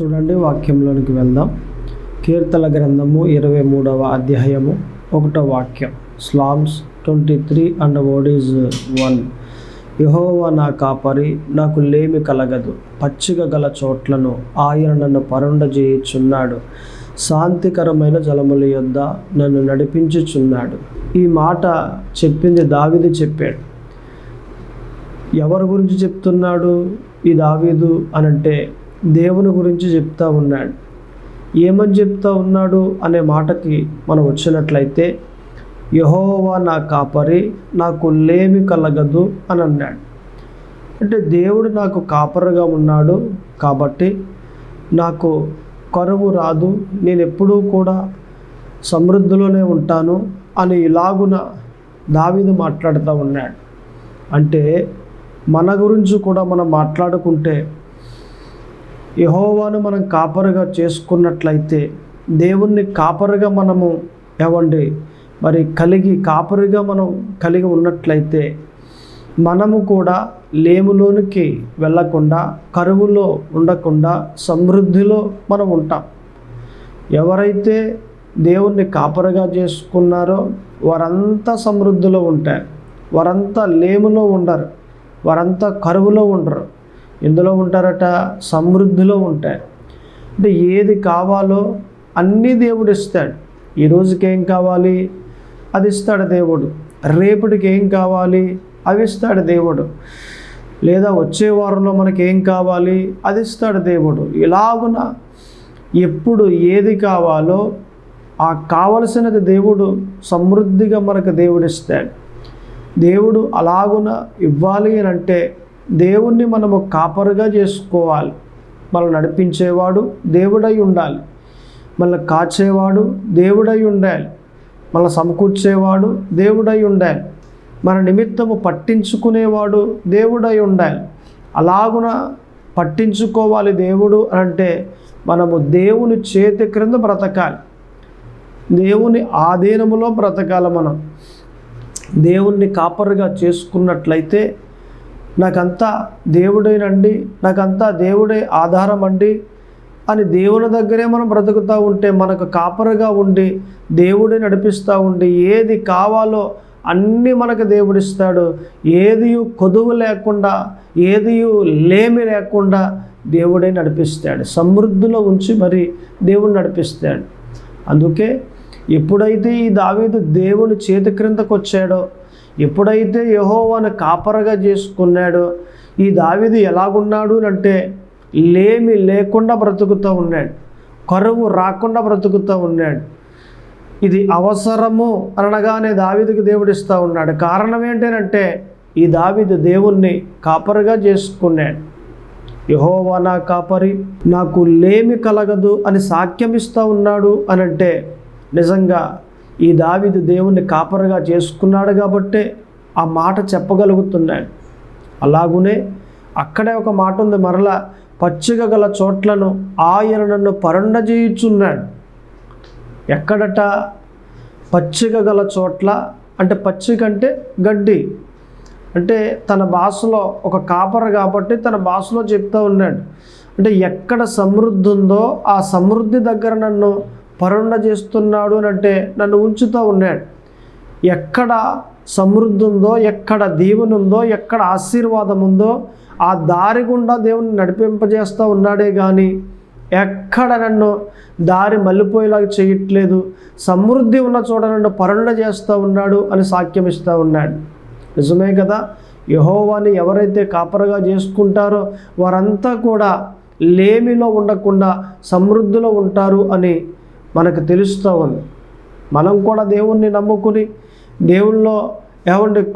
చూడండి, వాక్యంలోనికి వెళ్దాం. కీర్తన గ్రంథము 23వ అధ్యాయము 1వ వాక్యం. Slams 23 and word is 1. యెహోవా నా కాపరి, నాకు లేమి కలగదు. పచ్చిక గల చోట్లను ఆయన నన్ను పరుండజేయుచున్నాడు. శాంతికరమైన జలముల యొద్ద నన్ను నడిపించుచున్నాడు. ఈ మాట చెప్పింది దావీదు చెప్పాడు. ఎవరి గురించి చెప్తున్నాడు ఈ దావీదు అనంటే దేవుని గురించి చెప్తా ఉన్నాడు. ఏమని చెప్తా ఉన్నాడు అనే మాటకి మనం వచ్చినట్లయితే, యెహోవా నా కాపరి, నాకు లేమి కలగదు అని అన్నాడు. అంటే దేవుడు నాకు కాపరిగా ఉన్నాడు కాబట్టి నాకు కరువు రాదు, నేను ఎప్పుడూ కూడా సమృద్ధిలోనే ఉంటాను అని ఇలాగున దావీదు మాట్లాడుతూ ఉన్నాడు. అంటే మన గురించి కూడా మనం మాట్లాడుకుంటే, యెహోవాను మనం కాపరిగా చేసుకున్నట్లయితే, దేవుణ్ణి కాపరిగా మనము కాపరిగా మనం కలిగి ఉన్నట్లయితే, మనము కూడా లేములోనికి వెళ్ళకుండా, కరువులో ఉండకుండా సమృద్ధిలో మనం ఉంటాం. ఎవరైతే దేవుణ్ణి కాపరిగా చేసుకున్నారో వారంతా సమృద్ధిలో ఉంటారు. వారంతా లేములో ఉండరు, వారంతా కరువులో ఉండరు. ఎందులో ఉంటారట? సమృద్ధిలో ఉంటారు. అంటే ఏది కావాలో అన్నీ దేవుడు ఇస్తాడు. ఈ రోజుకి ఏం కావాలి అది ఇస్తాడు దేవుడు. రేపటికి ఏం కావాలి అవి ఇస్తాడు దేవుడు. లేదా వచ్చే వారంలో మనకి ఏం కావాలి అది ఇస్తాడు దేవుడు. ఇలాగున ఎప్పుడు ఏది కావాలో ఆ కావలసినది దేవుడు సమృద్ధిగా మనకు దేవుడు ఇస్తాడు. దేవుడు అలాగున ఇవ్వాలి అని అంటే దేవుణ్ణి మనము కాపరిగా చేసుకోవాలి. మనల్ని నడిపించేవాడు దేవుడై ఉండాలి, మనల్ని కాచేవాడు దేవుడై ఉండాలి, మనల్ని సమకూర్చేవాడు దేవుడై ఉండాలి, మన నిమిత్తము పట్టించుకునేవాడు దేవుడై ఉండాలి. అలాగున పట్టించుకోవాలి దేవుడు అంటే మనము దేవుని చేతి క్రింద బ్రతకాలి, దేవుని ఆధీనములో బ్రతకాలి. మనం దేవుణ్ణి కాపరిగా చేసుకున్నట్లయితే, నాకంతా దేవుడేనండి, నాకంతా దేవుడే ఆధారం అండి అని దేవుని దగ్గరే మనం బ్రతుకుతూ ఉంటే, మనకు కాపరిగా ఉండి దేవుడే నడిపిస్తూ ఉండి ఏది కావాలో అన్నీ మనకు దేవుడిస్తాడు. ఏది కొదువు లేకుండా, ఏది లేమి లేకుండా దేవుడే నడిపిస్తాడు. సమృద్ధిలో ఉంచి మరి దేవుడు నడిపిస్తాడు. అందుకే ఎప్పుడైతే ఈ దావీదు దేవుని చేతి క్రిందకు వచ్చాడో, ఎప్పుడైతే యెహోవాను కాపరగా చేసుకున్నాడో, ఈ దావీదు ఎలాగున్నాడు అంటే లేమి లేకుండా బ్రతుకుతూ ఉన్నాడు, కరువు రాకుండా బ్రతుకుతూ ఉన్నాడు. ఇది అవసరము అనగానే దావీదుకి దేవుడు ఇస్తూ ఉన్నాడు. కారణం ఏంటంటే ఈ దావీదు దేవుణ్ణి కాపరిగా చేసుకున్నాడు. యెహోవా నా కాపరి, నాకు లేమి కలగదు అని సాక్ష్యం ఇస్తూ ఉన్నాడు అనంటే, నిజంగా ఈ దావీదు దేవుణ్ణి కాపరిగా చేసుకున్నాడు కాబట్టే ఆ మాట చెప్పగలుగుతున్నాడు. అలాగునే అక్కడే ఒక మాట ఉంది, మరలా పచ్చిక గల చోట్లను ఆయన నన్ను పరుండజేయుచున్నాడు. ఎక్కడట? పచ్చిక గల చోట్ల అంటే, పచ్చిక అంటే గడ్డి. అంటే తన భాషలో ఒక కాపరి కాబట్టి తన భాషలో చెప్తూ ఉన్నాడు. అంటే ఎక్కడ సమృద్ధి ఉందో ఆ సమృద్ధి దగ్గర నన్ను పరుండ చేస్తున్నాడు అని అంటే నన్ను ఉంచుతూ ఉన్నాడు. ఎక్కడ సమృద్ధి ఉందో, ఎక్కడ దీవెన ఉందో, ఎక్కడ ఆశీర్వాదం ఉందో ఆ దారి గుండా దేవుని నడిపింపజేస్తూ ఉన్నాడే కానీ ఎక్కడ నన్ను దారి మళ్ళీపోయేలాగా చేయట్లేదు. సమృద్ధి ఉన్న చోట నన్ను పరుండ చేస్తూ ఉన్నాడు అని సాక్ష్యం ఇస్తూ ఉన్నాడు. నిజమే కదా? యెహోవాని ఎవరైతే కాపరిగా చేసుకుంటారో వారంతా కూడా లేమిలో ఉండకుండా సమృద్ధిలో ఉంటారు అని మనకు తెలుస్తూ ఉంది. మనం కూడా దేవుణ్ణి నమ్ముకుని దేవుల్లో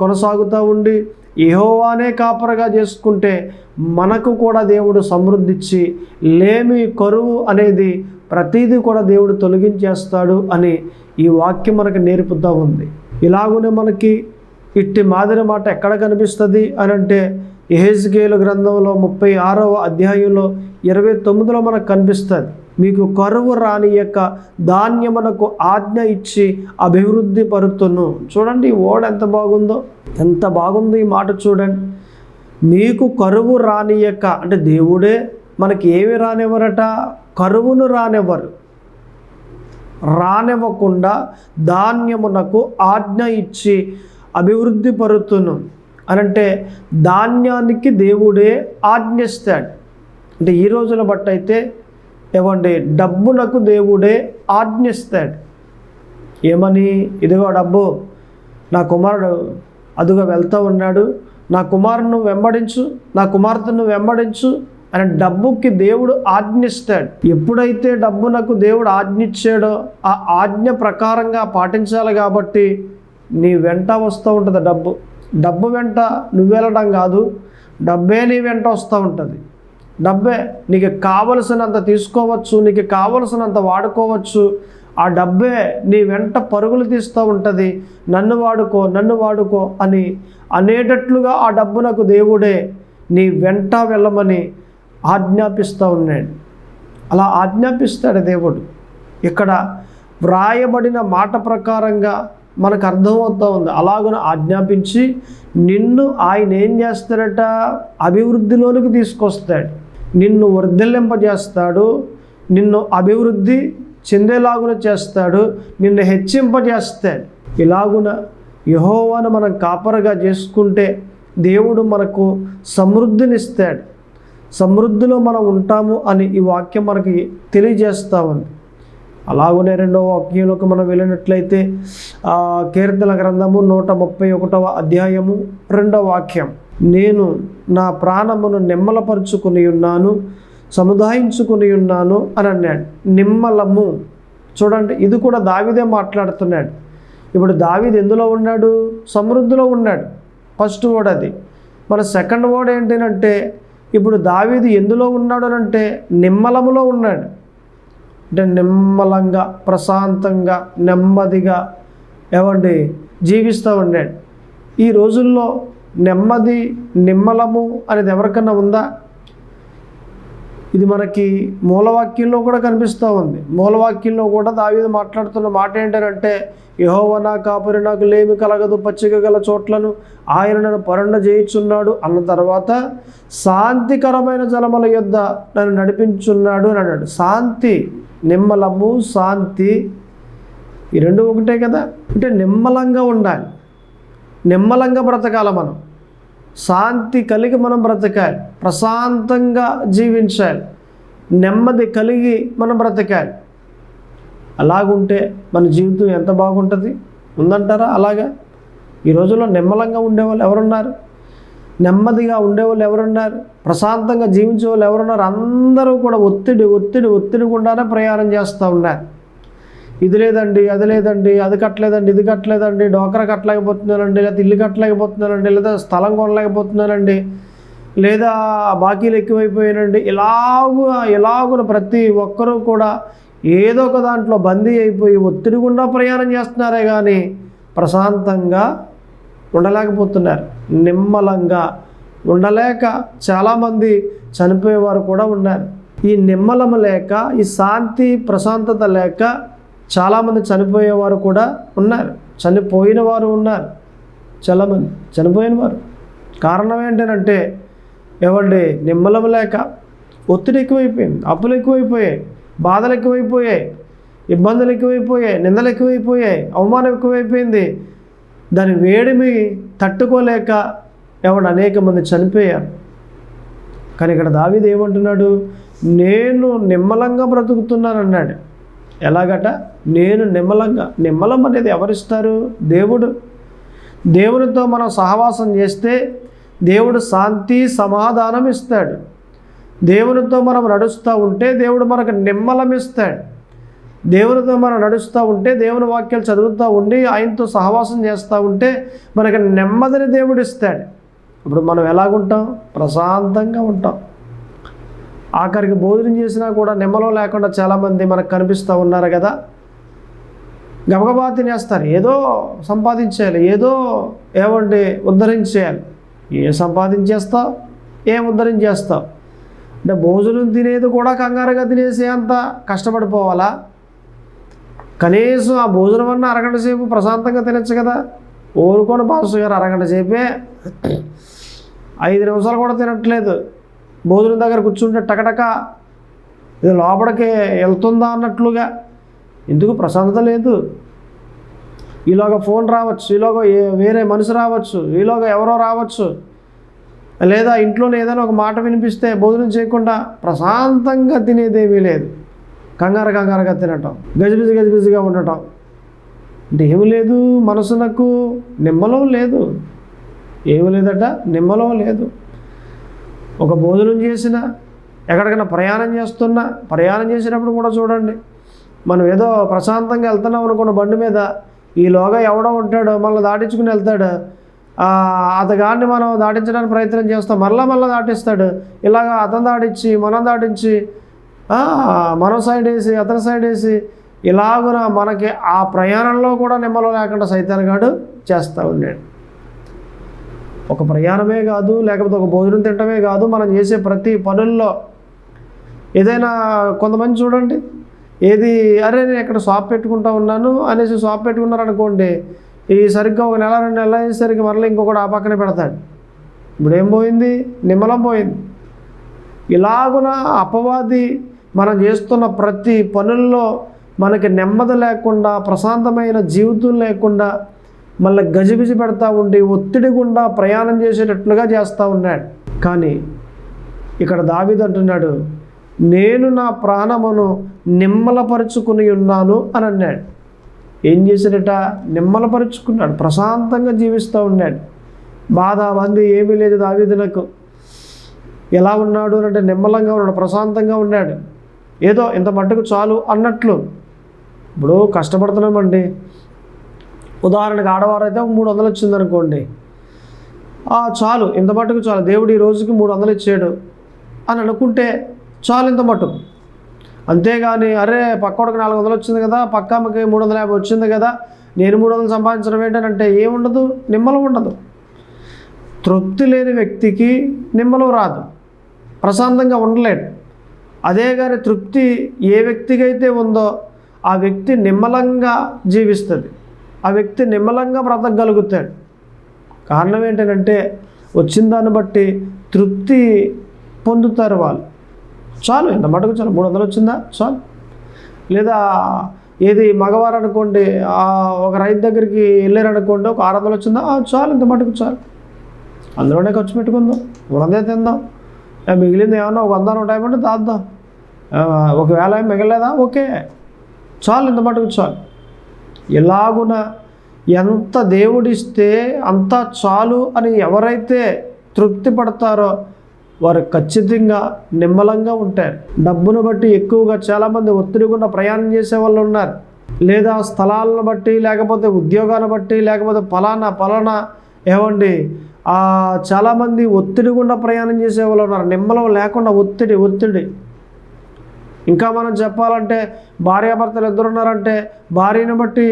కొనసాగుతూ ఉండి యెహోవానే కాపరిగా చేసుకుంటే మనకు కూడా దేవుడు సమృద్ధి ఇచ్చి లేమి, కరువు అనేది ప్రతిదీ కూడా దేవుడు తొలగించేస్తాడు అని ఈ వాక్యం మనకు నేర్పుతూ ఉంది. ఇలాగునే మనకి ఇట్టి మాదిరి మాట ఎక్కడ కనిపిస్తుంది అని అంటే, యెహెజ్కేలు గ్రంథంలో 36వ అధ్యాయంలో 29లో మనకు కనిపిస్తుంది. మీకు కరువు రానియక ధాన్యమునకు ఆజ్ఞ ఇచ్చి అభివృద్ధి పరుతును. చూడండి ఈ ఓడ ఎంత బాగుందో, ఎంత బాగుంది ఈ మాట చూడండి. మీకు కరువు రానియక అంటే దేవుడే మనకి ఏవి రానివ్వరట? కరువును రానివ్వకుండా ధాన్యమునకు ఆజ్ఞ ఇచ్చి అభివృద్ధి పరుతును అనంటే ధాన్యానికి దేవుడే ఆజ్ఞిస్తాడు. అంటే ఈ రోజుల బట్టి అయితే ఏమండి, డబ్బునకు దేవుడే ఆజ్ఞిస్తాడు. ఏమని? ఇదిగో డబ్బు, నా కుమారుడు అదుగా వెళ్తూ ఉన్నాడు, నా కుమారుని వెంబడించు, నా కుమార్తెను వెంబడించు అని డబ్బుకి దేవుడు ఆజ్ఞిస్తాడు. ఎప్పుడైతే డబ్బునకు దేవుడు ఆజ్ఞిచ్చాడో ఆ ఆజ్ఞ ప్రకారంగా పాటించాలి. కాబట్టి నీ వెంట వస్తూ ఉంటుంది డబ్బు. డబ్బు వెంట నువ్వు వెళ్ళడం కాదు, డబ్బే నీ వెంట వస్తూ ఉంటుంది. డబ్బే నీకు కావలసినంత తీసుకోవచ్చు, నీకు కావలసినంత వాడుకోవచ్చు. ఆ డబ్బే నీ వెంట పరుగులు తీస్తూ ఉంటుంది. నన్ను వాడుకో అని అనేటట్లుగా ఆ డబ్బునకు దేవుడే నీ వెంట వెళ్ళమని ఆజ్ఞాపిస్తూ ఉన్నాడు. అలా ఆజ్ఞాపిస్తాడు దేవుడు. ఇక్కడ వ్రాయబడిన మాట ప్రకారంగా మనకు అర్థమవుతూ ఉంది. అలాగున ఆజ్ఞాపించి నిన్ను ఆయన ఏం చేస్తాడట? అభివృద్ధిలోనికి తీసుకొస్తాడు. నిన్ను వర్ధిల్లింపజేస్తాడు, నిన్ను అభివృద్ధి చెందేలాగున చేస్తాడు, నిన్ను హెచ్చింపజేస్తాడు. ఇలాగున యెహోవాను మనం కాపరిగా చేసుకుంటే దేవుడు మనకు సమృద్ధినిస్తాడు. సమృద్ధిలో మనం ఉంటాము అని ఈ వాక్యం మనకి తెలియజేస్తూ ఉంది. అలాగనే రెండవ వాక్యంలోకి మనం వెళ్ళినట్లయితే కీర్తన గ్రంథము 131వ అధ్యాయము 2వ వాక్యం, నేను నా ప్రాణమును నిమ్మలపరుచుకుని ఉన్నాను, సముదాయించుకుని ఉన్నాను అని అన్నాడు. నిమ్మలము చూడండి, ఇది కూడా దావీదే మాట్లాడుతున్నాడు. ఇప్పుడు దావీదు ఎందులో ఉన్నాడు? సమృద్ధిలో ఉన్నాడు. ఫస్ట్ వర్డ్ అది. మన సెకండ్ వర్డ్ ఏంటంటే ఇప్పుడు దావీదు ఎందులో ఉన్నాడు అంటే నిమ్మలములో ఉన్నాడు. అంటే నిమ్మలంగా, ప్రశాంతంగా, నెమ్మదిగా ఏమండి జీవిస్తూ ఉన్నాడు. ఈ రోజుల్లో నెమ్మది, నిమ్మలము అనేది ఎవరికన్నా ఉందా? ఇది మనకి మూలవాక్యంలో కూడా కనిపిస్తూ ఉంది. మూలవాక్యంలో కూడా దావీదు మాట్లాడుతున్న మాట ఏంటంటే, యెహోవా నా కాపరి, నాకు లేమి కలగదు, పచ్చిక గల చోట్లను ఆయన నన్ను పరుండ చేయుచున్నాడు అన్న తర్వాత శాంతికరమైన జలముల యొద్ద నన్ను నడిపించున్నాడు అని అన్నాడు. శాంతి, నిమ్మలము, శాంతి ఈ రెండు ఒకటే కదా. అంటే నిమ్మలంగా ఉండాలి, నిమ్మలంగా బ్రతకాలి, మనం శాంతి కలిగి మనం బ్రతకాలి, ప్రశాంతంగా జీవించాలి, నెమ్మది కలిగి మనం బ్రతకాలి. అలాగుంటే మన జీవితం ఎంత బాగుంటుంది ఉందంటారా? అలాగా ఈ రోజుల్లో నిమ్మలంగా ఉండేవాళ్ళు ఎవరున్నారు? నెమ్మదిగా ఉండేవాళ్ళు ఎవరున్నారు? ప్రశాంతంగా జీవించే వాళ్ళు ఎవరున్నారు? అందరూ కూడా ఒత్తిడి గుండానే ప్రయాణం చేస్తూ ఉన్నారు. ఇది లేదండి, అది లేదండి, అది కట్టలేదండి, ఇది కట్టలేదండి, డోకరా కట్టలేకపోతున్నానండి, లేదా ఇల్లు కట్టలేకపోతున్నానండి, లేదా స్థలం కొనలేకపోతున్నానండి, లేదా బాకీలు ఎక్కువైపోయానండి. ఇలాగున ప్రతి ఒక్కరూ కూడా ఏదో ఒక దాంట్లో బందీ అయిపోయి ఒత్తిడి గుండా ప్రయాణం చేస్తున్నారే కానీ ప్రశాంతంగా ఉండలేకపోతున్నారు. నిమ్మలంగా ఉండలేక చాలామంది చనిపోయేవారు కూడా ఉన్నారు. ఈ నిమ్మలము లేక, ఈ శాంతి ప్రశాంతత లేక చాలామంది చనిపోయేవారు కూడా ఉన్నారు. చనిపోయిన వారు ఉన్నారు, చాలామంది చనిపోయిన వారు. కారణం ఏంటంటే ఏమండి, నిమ్మలము లేక ఒత్తిడి ఎక్కువైపోయింది, అప్పులు ఎక్కువైపోయాయి, బాధలు ఎక్కువైపోయాయి, ఇబ్బందులు ఎక్కువైపోయాయి, నిందలు ఎక్కువైపోయాయి, అవమానం ఎక్కువైపోయింది. దాని వేడిమి తట్టుకోలేక అనేక మంది చనిపోయారు. కానీ ఇక్కడ దావీదు ఏమంటున్నాడు? నేను నిమ్మలంగా బ్రతుకుతున్నాను అన్నాడు. ఎలాగట? నేను నిమ్మలం అనేది ఎవరిస్తారు? దేవుడు. దేవునితో మనం సహవాసం చేస్తే దేవుడు శాంతి సమాధానం ఇస్తాడు. దేవునితో మనం నడుస్తూ ఉంటే దేవుడు మనకు నిమ్మలం ఇస్తాడు. దేవునితో మనం నడుస్తూ ఉంటే, దేవుని వాక్యాలు చదువుతూ ఉండి ఆయనతో సహవాసం చేస్తూ ఉంటే మనకు నెమ్మదిని దేవుడు ఇస్తాడు. ఇప్పుడు మనం ఎలాగుంటాం? ప్రశాంతంగా ఉంటాం. ఆఖరికి భోజనం చేసినా కూడా నిమ్మలం లేకుండా చాలామంది మనకు కనిపిస్తూ ఉన్నారు కదా. గబగబా తినేస్తారు, ఏదో సంపాదించేయాలి, ఏదో ఉద్ధరించేయాలి. ఏం సంపాదించేస్తావు, ఏం ఉద్ధరించేస్తావు? అంటే భోజనం తినేది కూడా కంగారుగా తినేసే అంత కష్టపడిపోవాలా? కనీసం ఆ భోజనం అన్న అరగంట సేపు ప్రశాంతంగా తినచ్చు కదా. ఊరుకొని పాస్టర్ గారు అరగంట సేపే, 5 నిమిషాలు కూడా తినట్లేదు, భోజనం దగ్గర కూర్చుంటే టకటక ఇది లోపలికి వెళ్తుందా అన్నట్లుగా. ఎందుకు? ప్రశాంతత లేదు. ఈలోగా ఫోన్ రావచ్చు, ఈలోగా వేరే మనిషి రావచ్చు, ఈలోగా ఎవరో రావచ్చు, లేదా ఇంట్లోనే ఏదైనా ఒక మాట వినిపిస్తే భోజనం చేయకుండా ప్రశాంతంగా తినేదేమీ లేదు. కంగారుగా తినటం, గజిబిజిగా ఉండటం. అంటే ఏమి లేదు, మనసునకు నిమ్మలం లేదు. ఏమి లేదట, నిమ్మలం లేదు. ఒక భోజనం చేసినా, ఎక్కడికైనా ప్రయాణం చేసినప్పుడు కూడా చూడండి, మనం ఏదో ప్రశాంతంగా వెళ్తున్నాం అనుకున్న బండి మీద ఈలోగా ఎవడో ఉంటాడు, మళ్ళీ దాటించుకుని వెళ్తాడు. అతగాన్ని మనం దాటించడానికి ప్రయత్నం చేస్తాం, మళ్ళీ దాటిస్తాడు. ఇలాగ అతను దాటించి మనం సైడ్ వేసి అతని సైడ్ వేసి ఇలాగున మనకి ఆ ప్రయాణంలో కూడా నిమ్మలం లేకుండా సైతాన్గాడు చేస్తూ ఉన్నాడు. ఒక ప్రయాణమే కాదు, లేకపోతే ఒక భోజనం తినటమే కాదు, మనం చేసే ప్రతి పనుల్లో ఏదైనా కొంతమంది చూడండి, అరే నేను ఇక్కడ షాప్ పెట్టుకుంటా ఉన్నాను అనేసి షాప్ పెట్టుకున్నారనుకోండి, ఈ సరిగ్గా ఒక నెల 2 నెలలు అయ్యేసరికి మరలా ఇంకొకటి ఆ పక్కనే పెడతాడు. ఇప్పుడు ఏం పోయింది? నిమ్మలం పోయింది. ఇలాగున అపవాది మనం చేస్తున్న ప్రతి పనుల్లో మనకి నెమ్మది లేకుండా, ప్రశాంతమైన జీవితం లేకుండా, మళ్ళీ గజిబిజి పెడతా ఉండి ఒత్తిడి గుండా ప్రయాణం చేసేటట్లుగా చేస్తూ ఉన్నాడు. కానీ ఇక్కడ దావీదు అంటున్నాడు, నేను నా ప్రాణమును నిమ్మలపరుచుకుని ఉన్నాను అని అన్నాడు. ఏం చేశాడట? నిమ్మలపరుచుకున్నాడు, ప్రశాంతంగా జీవిస్తూ ఉన్నాడు. బాధ బంది ఏమీ లేదు దావీదునకు. ఎలా ఉన్నాడు అంటే నిమ్మలంగా ఉన్నాడు, ప్రశాంతంగా ఉన్నాడు. ఏదో ఇంత మట్టుకు చాలు అన్నట్లు. ఇప్పుడు కష్టపడుతున్నామండి, ఉదాహరణకు ఆడవారు అయితే 300 వచ్చిందనుకోండి, చాలు, ఇంత మట్టుకు చాలు, దేవుడు ఈ రోజుకి 300 ఇచ్చాడు అని అనుకుంటే చాలు, ఇంత మట్టుకు. అంతేగాని అరే పక్కోడికి 400 వచ్చింది కదా, పక్కమ్మకి 350 వచ్చింది కదా, నేను 300 సంపాదించడం ఏంటంటే ఏముండదు, నిమ్మలం ఉండదు. తృప్తి లేని వ్యక్తికి నిమ్మలం రాదు, ప్రశాంతంగా ఉండలేడు. అదే కానీ తృప్తి ఏ వ్యక్తికి అయితే ఉందో ఆ వ్యక్తి నిమ్మలంగా జీవిస్తుంది, ఆ వ్యక్తి నిమ్మలంగా బ్రతకగలుగుతాడు. కారణం ఏంటంటే వచ్చిన దాన్ని బట్టి తృప్తి పొందుతారు వాళ్ళు. చాలు, ఎంత మటుకు చాలు, 300 వచ్చిందా చాలు. లేదా మగవారు అనుకోండి, ఒక రైతు దగ్గరికి వెళ్ళారనుకోండి, ఒక 600 వచ్చిందా చాలు, ఇంత మటుకు చాలు, అందులోనే ఖర్చు పెట్టుకుందాం, 300 తిందాం, మిగిలింది ఏమన్నా ఒక 100-150 ఉంటే దాద్దాం, ఒకవేళ మిగలేదా ఓకే చాలు, ఇంత మటుకు చాలు. ఎలాగున ఎంత దేవుడిస్తే అంత చాలు అని ఎవరైతే తృప్తి పడతారో వారు ఖచ్చితంగా నిమ్మలంగా ఉంటారు. డబ్బును బట్టి ఎక్కువగా చాలామంది ఒత్తిడి గుండా ప్రయాణం చేసే వాళ్ళు ఉన్నారు, లేదా స్థలాలను బట్టి, లేకపోతే ఉద్యోగాన్ని బట్టి, లేకపోతే పలానా ఏమండి చాలామంది ఒత్తిడి గుండా ప్రయాణం చేసే వాళ్ళు ఉన్నారు. నిమ్మలం లేకుండా ఒత్తిడి. ఇంకా మనం చెప్పాలంటే భార్యాభర్తలు 2 ఉన్నారంటే భార్యను బట్టి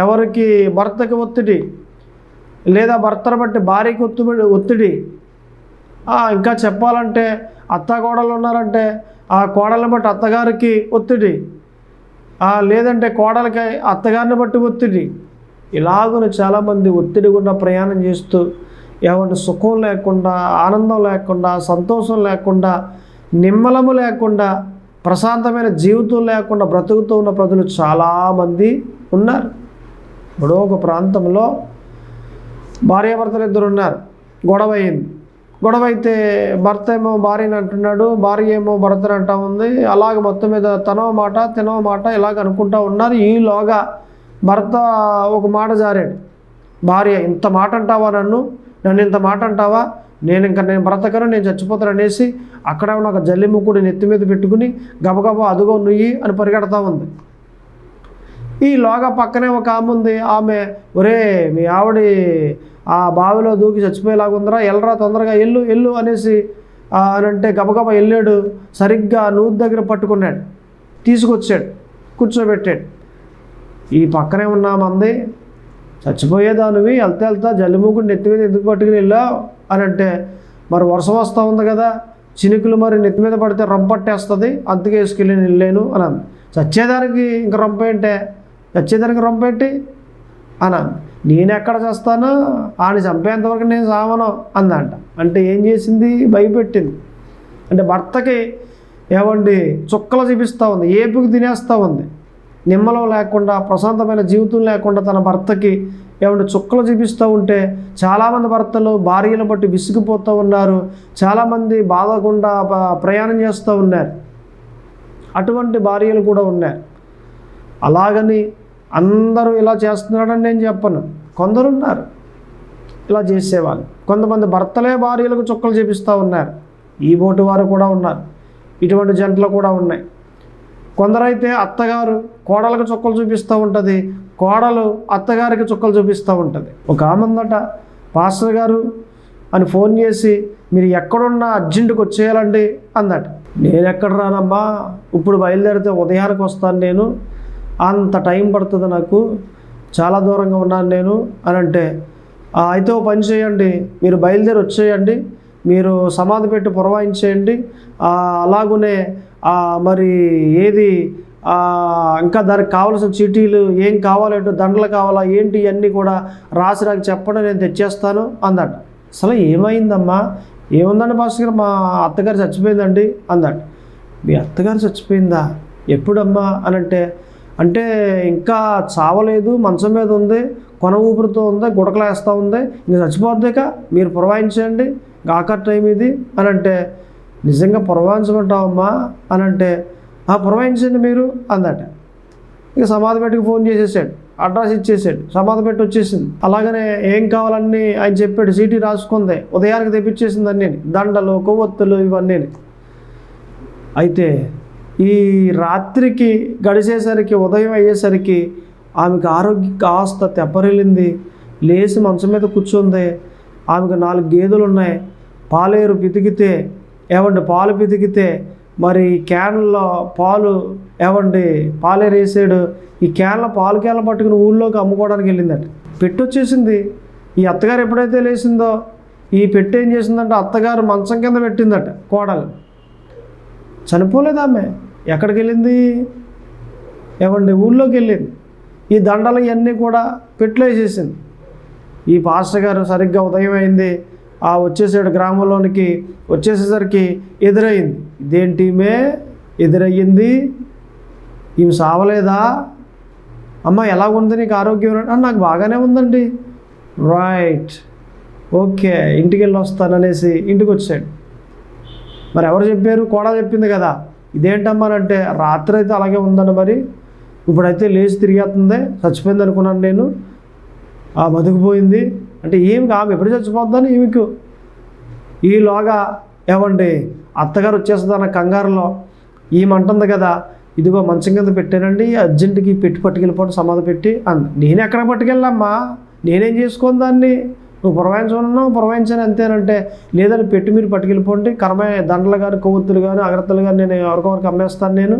ఎవరికి భర్తకి ఒత్తిడి, లేదా భర్తను బట్టి భార్యకి ఒత్తిడి. ఇంకా చెప్పాలంటే అత్తకోడలు ఉన్నారంటే ఆ కోడలను బట్టి అత్తగారికి ఒత్తిడి, లేదంటే కోడలకి అత్తగారిని బట్టి ఒత్తిడి. ఇలాగున చాలామంది ఒత్తిడి గుండా ప్రయాణం చేస్తూ ఏమంటే సుఖం లేకుండా, ఆనందం లేకుండా, సంతోషం లేకుండా, నిమ్మలము లేకుండా, ప్రశాంతమైన జీవితం లేకుండా బ్రతుకుతూ ఉన్న ప్రజలు చాలామంది ఉన్నారు. ఇప్పుడు ఒక ప్రాంతంలో భార్యాభర్తలు 2 ఉన్నారు, గొడవ అయింది. గొడవ అయితే భర్త ఏమో భార్యని అంటున్నాడు, భార్య ఏమో భర్తని అంటా ఉంది. అలాగే మొత్తం మీద తనో మాట ఇలాగ అనుకుంటా ఉన్నారు. ఈలోగా భర్త ఒక మాట జారాడు, భార్య ఇంత మాట అంటావా, నన్ను ఇంత మాట అంటావా, నేను బ్రతకను, నేను చచ్చిపోతాను అనేసి అక్కడ ఉన్న ఒక జల్లి ముక్కుడు నెత్తి మీద పెట్టుకుని గబగబా అదుగో నుయ్యి అని పరిగెడతా ఉంది. ఈలోగా పక్కనే ఒక ఆమె ఉంది, ఆమె ఒరే మీ ఆవిడ ఆ బావిలో దూకి చచ్చిపోయేలాగుందిరా, వెళ్ళరా తొందరగా ఎల్లు అనేసి అని అంటే గబగబా వెళ్ళాడు. సరిగ్గా నూతి దగ్గర పట్టుకున్నాడు, తీసుకొచ్చాడు, కూర్చోబెట్టాడు. ఈ పక్కనే ఉన్నామంది, చచ్చిపోయేదానివి, వెళ్తా జల్లిమూకుడు నెత్తి మీద ఎందుకు పట్టుకుని వెళ్ళావు అని అంటే, మరి వర్షం వస్తూ ఉంది కదా, చినుకులు మరి నెత్తి మీద పడితే రొంపట్టేస్తుంది, అందుకే వేసుకెళ్ళి వెళ్ళాను అని అంది. చచ్చేదానికి ఇంక రొంపేంటే, చచ్చేదానికి రొంపేంటి అని నేను ఎక్కడ చేస్తాను, ఆయన చంపేంతవరకు నేను సావను అందంట. అంటే ఏం చేసింది, భయపెట్టింది. అంటే భర్తకి చుక్కలు చూపిస్తూ ఉంది, ఏపుకి తినేస్తూ ఉంది. నిమ్మలం లేకుండా, ప్రశాంతమైన జీవితం లేకుండా తన భర్తకి చుక్కలు చూపిస్తూ ఉంటే చాలామంది భర్తలు భార్యను బట్టి విసిగిపోతూ ఉన్నారు. చాలామంది బాధకుండా ప్రయాణం చేస్తూ ఉన్నారు. అటువంటి భార్యలు కూడా ఉన్నారు. అలాగని అందరూ ఇలా చేస్తున్నాడని నేను చెప్పను. కొందరు ఉన్నారు ఇలా చేసేవాళ్ళు. కొంతమంది భర్తలే భార్యలకు చుక్కలు చూపిస్తూ ఉన్నారు. ఈ బోటు వారు కూడా ఉన్నారు. ఇటువంటి జంటలు కూడా ఉన్నాయి. కొందరైతే అత్తగారు కోడలకు చుక్కలు చూపిస్తూ ఉంటుంది, కోడలు అత్తగారికి చుక్కలు చూపిస్తూ ఉంటుంది. ఒక ఆమె ఉందట, పాస్టర్ గారు అని ఫోన్ చేసి మీరు ఎక్కడున్నా అర్జెంటుకి వచ్చేయాలండి అందట. నేను ఎక్కడ రానమ్మా, ఇప్పుడు బయలుదేరితే ఉదయానికి వస్తాను, నేను అంత టైం పడుతుంది, నాకు చాలా దూరంగా ఉన్నాను నేను అని అంటే, అయితే ఓ పని చేయండి, మీరు బయలుదేరి వచ్చేయండి, మీరు సమాధి పెట్టి పురవాయించేయండి, అలాగునే మరి ఏది ఇంకా దానికి కావాల్సిన చీటీలు ఏం కావాలంటే దండలు కావాలా ఏంటి ఇవన్నీ కూడా రాసి నాకు చెప్పండి, నేను తెచ్చేస్తాను అందట. అసలు ఏమైందమ్మా? ఏముందండి పాస్టర్ గారు, మా అత్తగారు చచ్చిపోయిందండి అందట. మీ అత్తగారు చచ్చిపోయిందా? ఎప్పుడమ్మా అని అంటే ఇంకా చావలేదు, మంచం మీద ఉంది, కొన ఊపిరితో ఉంది, గుడకలేస్తూ ఉంది, ఇంకా చచ్చిపోద్దిక, మీరు పురవాయించండి, ఆఖరి టైం ఇది అని అంటే, నిజంగా పురవాయించమంటావమ్మా అని అంటే, పురవాయించండి మీరు అందట. ఇక సమాధి పెట్టుకు ఫోన్ చేసేసాడు, అడ్రస్ ఇచ్చేసాడు, సమాధి పెట్టి వచ్చేసింది. అలాగనే ఏం కావాలన్నీ ఆయన చెప్పాడు, సీటీ రాసుకుంది, ఉదయానికి తెప్పించేసింది అన్నీ, దండలు కొవ్వొత్తులు ఇవన్నీ. అయితే ఈ రాత్రికి గడిచేసరికి ఉదయం అయ్యేసరికి ఆమెకు ఆరోగ్యం కాస్త తెప్పరిల్లింది. లేచి మంచం మీద కూర్చుంది. ఆమెకు 4 గేదెలు ఉన్నాయి. పాలేరు పితికితే పాలు పితికితే మరి క్యాన్లో పాలు పాలేరు వేసాడు. ఈ క్యాన్లో పాలు క్యాన్లు పట్టుకుని ఊళ్ళోకి అమ్ముకోవడానికి వెళ్ళిందట. పెట్టొచ్చేసింది. ఈ అత్తగారు ఎప్పుడైతే లేచిందో ఈ పెట్టి ఏం చేసిందంటే అత్తగారు మంచం కింద పెట్టిందట. కోడలు చనిపోలేదు, ఆమె ఎక్కడికి వెళ్ళింది? ఊళ్ళోకి వెళ్ళింది. ఈ దండలు ఇవన్నీ కూడా పెట్టులో వేసేసింది. ఈ పాస్టర్ గారు సరిగ్గా ఉదయం అయింది, వచ్చేసాడు గ్రామంలోనికి. వచ్చేసేసరికి ఎదురయ్యింది. ఇదేంటి ఈమె ఎదురయ్యింది? ఈమె సావలేదా? అమ్మ ఎలాగుంది నీకు ఆరోగ్యం? నాకు బాగానే ఉందండి. రైట్, ఓకే, ఇంటికి వెళ్ళి వస్తాననేసి ఇంటికి వచ్చాడు. మరి ఎవరు చెప్పారు? కోడలు చెప్పింది కదా. ఇదేంటమ్మానంటే, రాత్రి అయితే అలాగే ఉందండి, మరి ఇప్పుడైతే లేచి తిరిగేస్తుంది, చచ్చిపోయింది అనుకున్నాను నేను, బతికిపోయింది అంటే. ఏమి ఆమె ఎప్పుడు చచ్చిపోద్దని ఈమెకు ఈలోగా అత్తగారు వచ్చేస్తుంది అన్న కంగారులో ఈమె అంటుంది కదా, ఇదిగో మంచం కింద పెట్టానండి, అర్జెంటుకి పెట్టి పట్టుకెళ్ళిపోవడం సమాధి పెట్టి అంది. నేను ఎక్కడ పట్టుకెళ్ళమ్మా, నేనేం చేసుకోను దాన్ని, నువ్వు పురవాయించమన్నావు, పురవాయించాను అంతేనంటే, లేదని పెట్టి మీరు పట్టుకెళ్ళిపోండి, కరమే దండలు కానీ కొవ్వొత్తులు కానీ అగరత్తలు కానీ నేను ఎవరికొవరికి అమ్మేస్తాను, నేను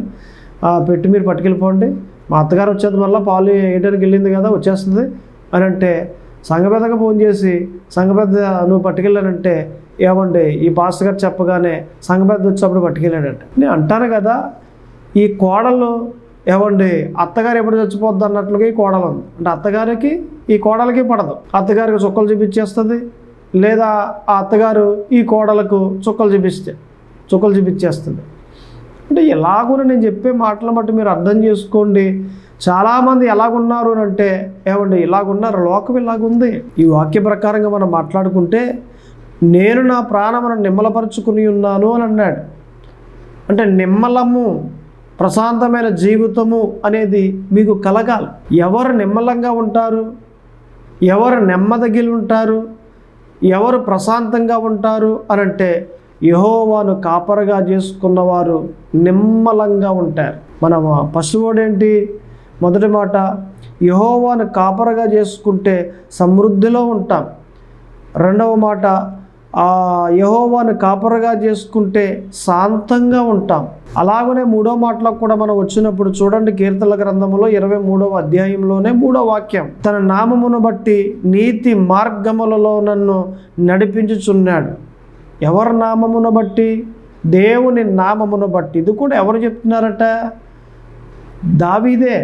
పెట్టి మీరు పట్టుకెళ్ళిపోండి, మా అత్తగారు వచ్చేది మళ్ళీ పాలు వేయడానికి వెళ్ళింది కదా, వచ్చేస్తుంది అని అంటే, సంఘపెద్దగా ఫోన్ చేసి సంఘపెద్ద నువ్వు పట్టుకెళ్ళానంటే, ఈ పాస్టర్ గారు చెప్పగానే సంఘపెద్ద వచ్చేప్పుడు పట్టుకెళ్ళాడంట. నేను అంటాను కదా, ఈ కోడలు అత్తగారు ఎప్పుడు చచ్చిపోద్ది అన్నట్లుగా ఈ కోడలు ఉంది. అంటే అత్తగారికి ఈ కోడలకి పడదు. అత్తగారికి చుక్కలు చూపించేస్తుంది, లేదా ఆ అత్తగారు ఈ కోడలకు చుక్కలు చూపించేస్తుంది. అంటే ఎలాగో నేను చెప్పే మాటలను బట్టి మీరు అర్థం చేసుకోండి. చాలామంది ఎలాగున్నారు అని అంటే, ఇలాగున్నారు, లోకం ఇలాగుంది. ఈ వాక్య ప్రకారంగా మనం మాట్లాడుకుంటే, నేను నా ప్రాణమును నిమ్మలపరుచుకుని ఉన్నాను అని అన్నాడు. అంటే నిమ్మలము, ప్రశాంతమైన జీవితము అనేది మీకు కలగాలి. ఎవరు నిమ్మలంగా ఉంటారు, ఎవరు నెమ్మదిగిలి ఉంటారు, ఎవరు ప్రశాంతంగా ఉంటారు అని అంటే, యెహోవాను కాపరిగా చేసుకున్నవారు నిమ్మలంగా ఉంటారు. మన పశువుడేంటి? మొదటి మాట, యెహోవాను కాపరిగా చేసుకుంటే సమృద్ధిలో ఉంటాం. రెండవ మాట, యెహోవాను కాపరిగా చేసుకుంటే శాంతంగా ఉంటాం. అలాగనే మూడో మాటలో కూడా మనం వచ్చినప్పుడు చూడండి, కీర్తనల గ్రంథంలో 23వ అధ్యాయంలోనే 3వ వాక్యం, తన నామమును బట్టి నీతి మార్గములలో నన్ను నడిపించుచున్నాడు. ఎవరి నామమును బట్టి? దేవుని నామమును బట్టి. ఇది కూడా ఎవరు చెప్తున్నారట? దావీదే.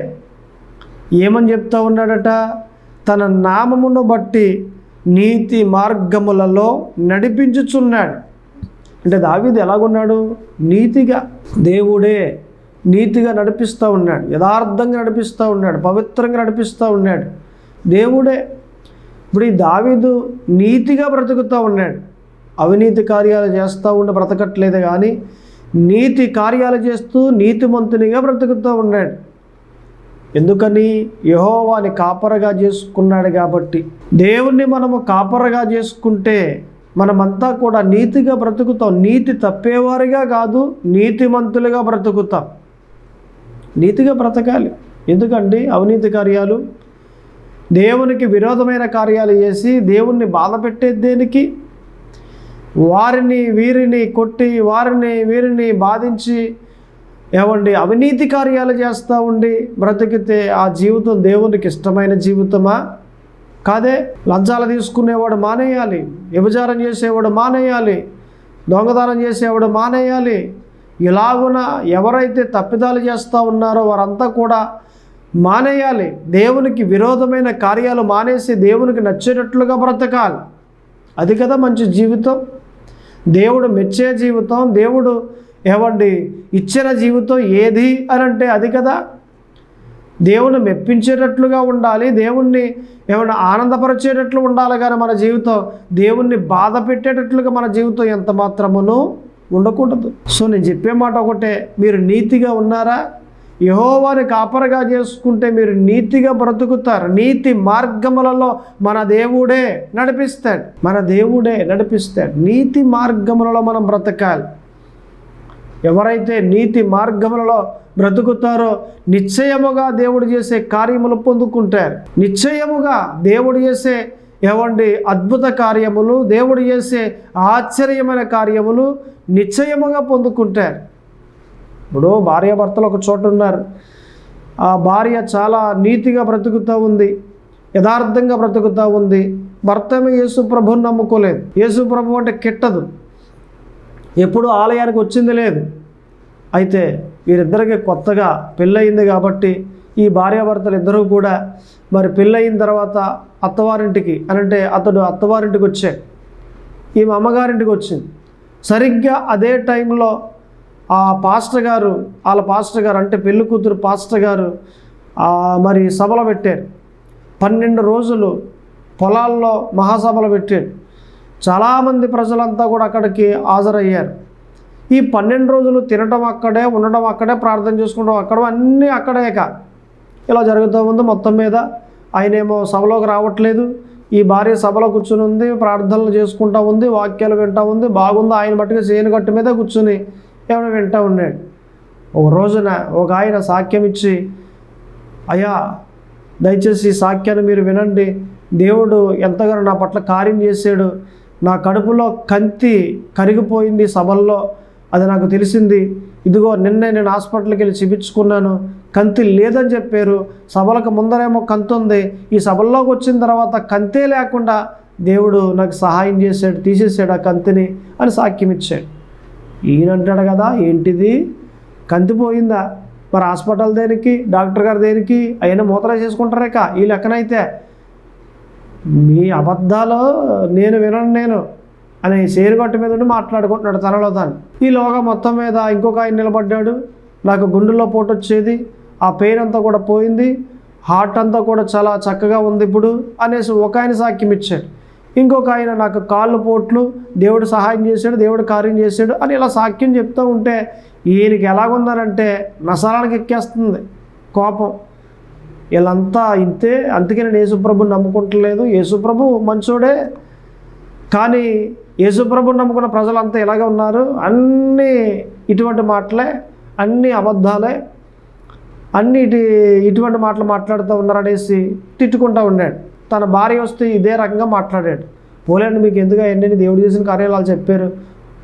ఏమని చెప్తా ఉన్నాడట? తన నామమును బట్టి నీతి మార్గములలో నడిపించుచున్నాడు. అంటే దావీదు ఎలాగున్నాడు? నీతిగా, దేవుడే నీతిగా నడిపిస్తూ ఉన్నాడు, యథార్థంగా నడిపిస్తూ ఉన్నాడు, పవిత్రంగా నడిపిస్తూ ఉన్నాడు దేవుడే. ఇప్పుడు ఈ దావీదు నీతిగా బ్రతుకుతూ ఉన్నాడు, అవినీతి కార్యాలు చేస్తూ ఉండి బ్రతకట్లేదు, కానీ నీతి కార్యాలు చేస్తూ నీతిమంతునిగా బ్రతుకుతూ ఉన్నాడు. ఎందుకని? యెహోవాని కాపరగా చేసుకున్నాడు కాబట్టి. దేవుణ్ణి మనము కాపరగా చేసుకుంటే మనమంతా కూడా నీతిగా బ్రతుకుతాం. నీతి తప్పేవారిగా కాదు, నీతిమంతులుగా బ్రతుకుతాం. నీతిగా బ్రతకాలి. ఎందుకండి అవినీతి కార్యాలు, దేవునికి విరోధమైన కార్యాలు చేసి దేవుణ్ణి బాధ పెట్టేది దేనికి? వారిని వీరిని కొట్టి, వారిని వీరిని బాధించి అవినీతి కార్యాలు చేస్తూ ఉండి బ్రతికితే ఆ జీవితం దేవునికి ఇష్టమైన జీవితమా? కాదే. లంచాలు తీసుకునేవాడు మానేయాలి, వ్యభిచారం చేసేవాడు మానేయాలి, దొంగతనం చేసేవాడు మానేయాలి. ఇలాగున ఎవరైతే తప్పిదాలు చేస్తూ ఉన్నారో వారంతా కూడా మానేయాలి. దేవునికి విరోధమైన కార్యాలు మానేసి దేవునికి నచ్చేటట్లుగా బ్రతకాలి. అది కదా మంచి జీవితం, దేవుడు మెచ్చే జీవితం, దేవుడు ఇచ్చిన జీవితం ఏది అని అంటే అది కదా. దేవుని మెప్పించేటట్లుగా ఉండాలి, దేవుణ్ణి ఆనందపరిచేటట్లు ఉండాలి. కానీ మన జీవితం దేవుణ్ణి బాధ పెట్టేటట్లుగా మన జీవితం ఎంత మాత్రమును ఉండకూడదు. సో నేను చెప్పే మాట ఒకటే, మీరు నీతిగా ఉన్నారా? యెహోవాని కాపరగా చేసుకుంటే మీరు నీతిగా బ్రతుకుతారు. నీతి మార్గములలో మన దేవుడే నడిపిస్తాడు. నీతి మార్గములలో మనం బ్రతకాలి. ఎవరైతే నీతి మార్గములలో బ్రతుకుతారో నిశ్చయముగా దేవుడు చేసే కార్యములు పొందుకుంటారు. నిశ్చయముగా దేవుడు చేసే అద్భుత కార్యములు, దేవుడు చేసే ఆశ్చర్యమైన కార్యములు నిశ్చయముగా పొందుకుంటారు. ఇప్పుడు భార్యాభర్తలు ఒక చోట ఉన్నారు. ఆ భార్య చాలా నీతిగా బ్రతుకుతూ ఉంది, యథార్థంగా బ్రతుకుతూ ఉంది. భర్త యేసు ప్రభువుని నమ్ముకోలేదు. యేసు ప్రభు అంటే కిట్టదు, ఎప్పుడు ఆలయానికి వచ్చింది లేదు. అయితే వీరిద్దరికి కొత్తగా పెళ్ళయింది కాబట్టి ఈ భార్యాభర్తలు ఇద్దరూ కూడా మరి పెళ్ళయిన తర్వాత అత్తవారింటికి అంటే అతడు అత్తవారింటికి వచ్చాడు, ఈమె అమ్మగారింటికి వచ్చింది. సరిగ్గా అదే టైంలో ఆ పాస్టర్ గారు, వాళ్ళ పాస్టర్ గారు అంటే పెళ్లి కూతురు పాస్టర్ గారు మరి సభలు పెట్టారు. 12 రోజులు పొలాల్లో మహాసభలు పెట్టాడు. చాలామంది ప్రజలంతా కూడా అక్కడికి హాజరయ్యారు. ఈ 12 రోజులు తినడం అక్కడే, ఉండడం అక్కడే, ప్రార్థన చేసుకోవడం అక్కడ, అన్నీ అక్కడేక ఇలా జరుగుతూ ఉంది. మొత్తం మీద ఆయనేమో సభలోకి రావట్లేదు, ఈ భార్య సభలో కూర్చుని ఉంది, ప్రార్థనలు చేసుకుంటూ ఉంది, వాక్యాలు వింటూ ఉంది, బాగుంది. ఆయన మట్టుగా చేను గట్టు మీద కూర్చుని వింటూ ఉన్నాడు. ఒక రోజున ఒక ఆయన సాక్ష్యం ఇచ్చి, అయ్యా దయచేసి ఈ సాక్యాన్ని మీరు వినండి, దేవుడు ఎంతగానో నా పట్ల కార్యం చేశాడు, నా కడుపులో కంతి కరిగిపోయింది సభల్లో, అది నాకు తెలిసింది. ఇదిగో నిన్నే నేను హాస్పిటల్కి వెళ్ళి చూపించుకున్నాను, కంతి లేదని చెప్పారు. సభలకు ముందరేమో కంతి ఉంది, ఈ సభల్లోకి వచ్చిన తర్వాత కంతే లేకుండా దేవుడు నాకు సహాయం చేశాడు, తీసేసాడు ఆ కంతిని అని సాక్ష్యం ఇచ్చాడు. ఈయన అంటాడు కదా, ఏంటిది కంతిపోయిందా? మరి హాస్పిటల్ దేనికి, డాక్టర్ గారు దేనికి, అయినా మూతరా చేసుకుంటారేక ఈ లెక్కనైతే. మీ అబద్ధాలు నేను వినను అని సేరుగట్టు మీద ఉండి మాట్లాడుకుంటున్నాడు తనలో తాను. ఈలోగా మొత్తం మీద ఇంకొక ఆయన నిలబడ్డాడు, నాకు గుండెల్లో పోటు వచ్చేది, ఆ పెయిన్ అంతా కూడా పోయింది, హార్ట్ అంతా కూడా చాలా చక్కగా ఉంది ఇప్పుడు అనేసి ఒక ఆయన సాక్ష్యం ఇచ్చాడు. ఇంకొక ఆయన నాకు కాళ్ళు పోట్లు, దేవుడు సహాయం చేశాడు, దేవుడు కార్యం చేశాడు అని ఇలా సాక్ష్యం చెప్తూ ఉంటే ఈయనకి ఎలాగుందనంటే నసరానికి ఎక్కేస్తుంది కోపం. వీళ్ళంతా ఇంతే, అందుకే నేను యేసుప్రభుని నమ్ముకుంటలేదు. యేసుప్రభు మంచోడే, కానీ యేసుప్రభుని నమ్ముకున్న ప్రజలంతా ఇలాగే ఉన్నారు, అన్నీ ఇటువంటి మాటలే, అన్నీ అబద్ధాలే, అన్నీ ఇటువంటి మాటలు మాట్లాడుతూ ఉన్నారు అనేసి తిట్టుకుంటూ ఉన్నాడు. తన భార్య వస్తే ఇదే రకంగా మాట్లాడాడు. పోలేండి, మీకు ఎందుకు ఎన్ని దేవుడు చేసిన కార్యాలు చెప్పారు,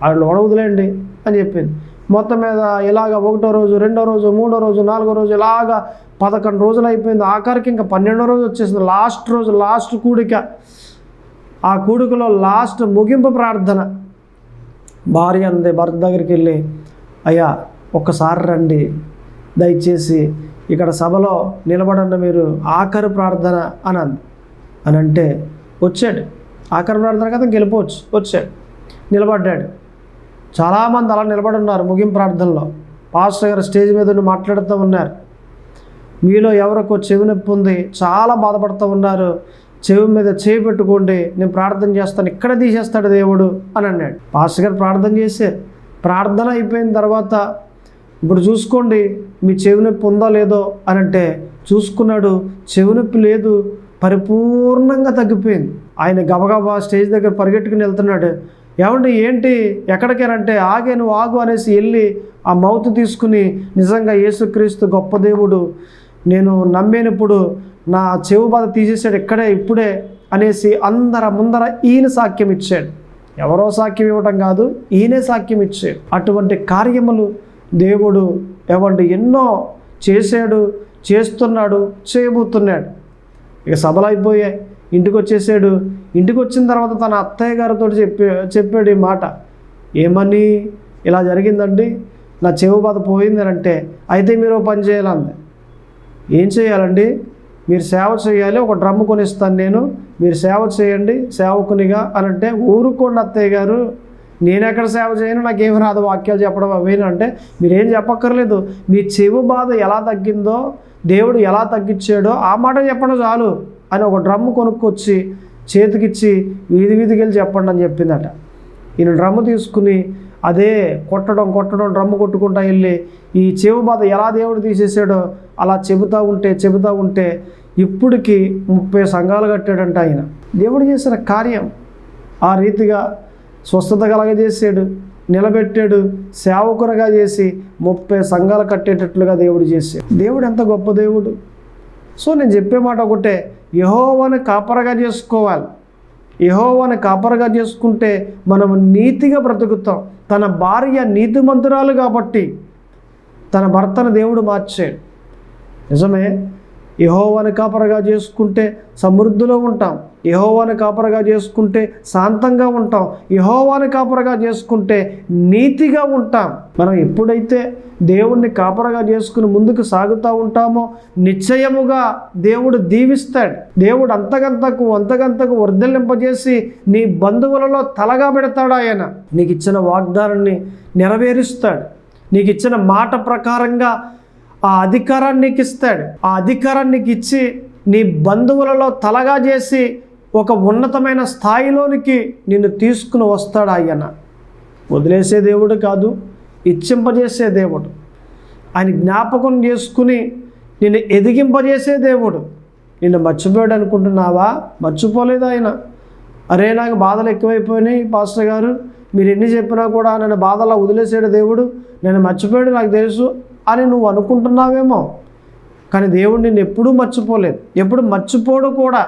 వాళ్ళు ఓడవదులేండి అని చెప్పింది. మొత్తం మీద ఇలాగ 1వ రోజు, 2వ రోజు, 3వ రోజు, 4వ రోజు ఇలాగా 11 రోజులు అయిపోయింది. ఆఖరికి ఇంకా 12వ రోజు వచ్చేసింది. లాస్ట్ రోజు, లాస్ట్ కూడిక. ఆ కూడికలో లాస్ట్ ముగింపు ప్రార్థన. భార్య అంది భర్త దగ్గరికి వెళ్ళి, అయ్యా ఒక్కసారి రండి దయచేసి, ఇక్కడ సభలో నిలబడండి మీరు, ఆఖరి ప్రార్థన అని అంది. అని అంటే వచ్చాడు. ఆఖరి ప్రార్థన కదా, గెలిపోవచ్చు, వచ్చాడు, నిలబడ్డాడు. చాలామంది అలా నిలబడి ఉన్నారు ముగింపు ప్రార్థనలో. పాస్టర్ గారు స్టేజ్ మీద ఉండి మాట్లాడుతూ ఉన్నారు. మీలో ఎవరికో చెవి నొప్పి ఉంది, చాలా బాధపడుతూ ఉన్నారు, చెవి మీద చేయి పెట్టుకోండి, నేను ప్రార్థన చేస్తాను, ఇక్కడ తీసేస్తాడు దేవుడు అని అన్నాడు. పాస్టర్ గారు ప్రార్థన చేశారు. ప్రార్థన అయిపోయిన తర్వాత ఇప్పుడు చూసుకోండి మీ చెవి నొప్పి ఉందో లేదో అని అంటే చూసుకున్నాడు, చెవి నొప్పి లేదు, పరిపూర్ణంగా తగ్గిపోయింది. ఆయన గబగబా స్టేజ్ దగ్గర పరిగెట్టుకుని వెళ్తున్నాడు. ఏమంటే ఏంటి ఎక్కడికేనంటే ఆగే నువ్వు ఆగు అనేసి వెళ్ళి ఆ మౌత్ తీసుకుని నిజంగా యేసుక్రీస్తు గొప్ప దేవుడు, నేను నమ్మేనప్పుడు నా చెవు బాధ తీసేసాడు ఇక్కడే ఇప్పుడే అనేసి అందర ముందర ఈయన సాక్ష్యం ఇచ్చాడు. ఎవరో సాక్ష్యం ఇవ్వటం కాదు, ఈయనే సాక్ష్యం ఇచ్చాడు. అటువంటి కార్యములు దేవుడు ఎన్నో చేశాడు, చేస్తున్నాడు, చేయబోతున్నాడు. ఇక సభలు అయిపోయాయి, ఇంటికి వచ్చేసాడు. ఇంటికి వచ్చిన తర్వాత తన అత్తయ్య గారితో చెప్పాడు ఈ మాట, ఏమని ఇలా జరిగిందండి, నా చెవు బాధ పోయింది అని అంటే, అయితే మీరు పని చేయాలంది. ఏం చేయాలండి, మీరు సేవ చేయాలి, ఒక డ్రమ్ము కొనిస్తాను నేను, మీరు సేవ చేయండి సేవకునిగా అని అంటే, ఊరుకోండి అత్తయ్య గారు, నేను ఎక్కడ సేవ చేయను, నాకేమి రాదు వాక్యాలు చెప్పడం అవేనా అంటే, మీరేం చెప్పక్కర్లేదు, మీ చెవు బాధ ఎలా తగ్గిందో దేవుడు ఎలా తగ్గించాడో ఆ మాట చెప్పడం చాలు అని ఒక డ్రమ్ము కొనుక్కొచ్చి చేతికిచ్చి వీధికి వెళ్ళి చెప్పండి అని చెప్పిందట. ఈయన డ్రమ్ము తీసుకుని అదే కొట్టడం డ్రమ్ము కొట్టుకుంటా వెళ్ళి ఈ చెవు బాధ ఎలా దేవుడు తీసేసాడో అలా చెబుతూ ఉంటే ఇప్పటికి 30 సంఘాలు కట్టాడంట ఆయన. దేవుడు చేసిన కార్యం ఆ రీతిగా స్వస్థత కలగజేసాడు, నిలబెట్టాడు, సేవకునిగా చేసి 30 సంఘాలు కట్టేటట్లుగా దేవుడు చేశాడు. దేవుడు ఎంత గొప్ప దేవుడు. సో నేను చెప్పే మాట ఒకటే, యెహోవాను కాపరగా చేసుకోవాలి. యెహోవాను కాపరగా చేసుకుంటే మనం నీతిగా బ్రతుకుతాం. తన భార్య నీతిమంతురాలు కాబట్టి తన భర్తను దేవుడు మార్చాడు. నిజమే, యెహోవాను కాపరగా చేసుకుంటే సమృద్ధిలో ఉంటాం, యెహోవాను కాపరగా చేసుకుంటే శాంతంగా ఉంటాం, యెహోవాను కాపరగా చేసుకుంటే నీతిగా ఉంటాం. మనం ఎప్పుడైతే దేవుణ్ణి కాపరగా చేసుకుని ముందుకు సాగుతూ ఉంటామో నిశ్చయముగా దేవుడు దీవిస్తాడు. దేవుడు అంతకంతకు వర్ధిల్లింపజేసి నీ బంధువులలో తలగా పెడతాడు. ఆయన నీకు ఇచ్చిన వాగ్దానాన్ని నెరవేరుస్తాడు. నీకు ఇచ్చిన మాట ప్రకారంగా ఆ అధికారాన్ని నీకు ఇస్తాడు. ఆ అధికారాన్ని నీకు ఇచ్చి నీ బంధువులలో తలగా చేసి ఒక ఉన్నతమైన స్థాయిలోనికి నిన్ను తీసుకుని వస్తాడు. ఆయన వదిలేసే దేవుడు కాదు, ఇచ్చింపజేసే దేవుడు. ఆయన జ్ఞాపకం చేసుకుని నిన్ను ఎదిగింపజేసే దేవుడు. నిన్ను మర్చిపోయాడు అనుకుంటున్నావా? మర్చిపోలేదు ఆయన. అరే నాకు బాధలు ఎక్కువైపోయినాయి పాస్టర్ గారు, మీరు ఎన్ని చెప్పినా కూడా నన్ను బాధలా వదిలేసాడు దేవుడు, నేను మర్చిపోయాడు నాకు తెలుసు అని నువ్వు అనుకుంటున్నావేమో. కానీ దేవుడు నిన్ను ఎప్పుడూ మర్చిపోలేదు, ఎప్పుడు మర్చిపోడు కూడా.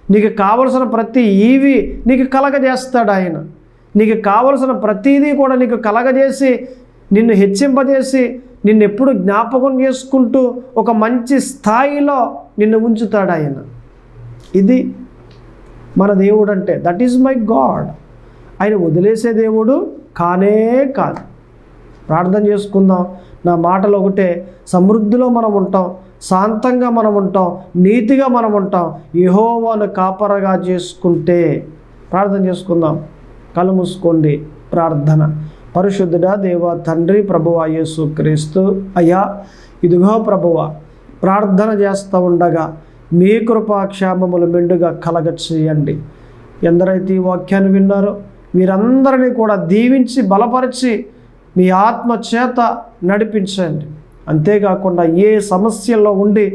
నీకు కావలసిన ప్రతి ఈవి నీకు కలగజేస్తాడు ఆయన. నీకు కావలసిన ప్రతిదీ కూడా నీకు కలగజేసి నిన్ను హెచ్చింపజేసి నిన్ను ఎప్పుడు జ్ఞాపకం చేసుకుంటూ ఒక మంచి స్థాయిలో నిన్ను ఉంచుతాడు ఆయన. ఇది మన దేవుడు అంటే, దట్ ఈజ్ మై గాడ్. ఆయన వదిలేసే దేవుడు కానే కాదు. ప్రార్థన చేసుకుందాం. నా మాటలు ఒకటే, సమృద్ధిలో మనం ఉంటాం, శాంతంగా మనం ఉంటాం, నీతిగా మనం ఉంటాం, యెహోవాను కాపరగా చేసుకుంటే. ప్రార్థన చేసుకుందాం. కళ్ళు మూసుకోండి. ప్రార్థన. పరిశుద్ధుడా దేవా తండ్రి, ప్రభువా యేసుక్రీస్తు, అయ్యా ఇదిగో ప్రభువా, ప్రార్థన చేస్తూ ఉండగా మీ కృపాక్షేమములు మెండుగా కలగ చేయండి. ఎందరైతే ఈ వాక్యాన్ని విన్నారో వీరందరినీ కూడా దీవించి బలపరిచి మీ ఆత్మ చేత నడిపించండి. అంతేకాకుండా ఏ సమస్యల్లో ఉండి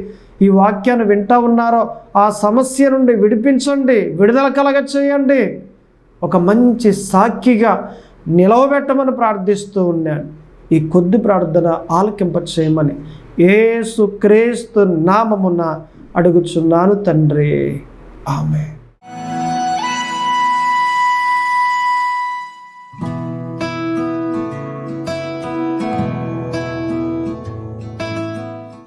ఈ వాక్యాన్ని వింటూ ఉన్నారో ఆ సమస్య నుండి విడిపించండి, విడుదల కలగ చేయండి. ఒక మంచి సాక్షిగా నిలవబెట్టమని ప్రార్థిస్తూ ఉన్నాను. ఈ కొద్ది ప్రార్థన ఆలకింప చేయమని యేసుక్రీస్తు నామమున అడుగుచున్నాను తండ్రి. ఆమేన్.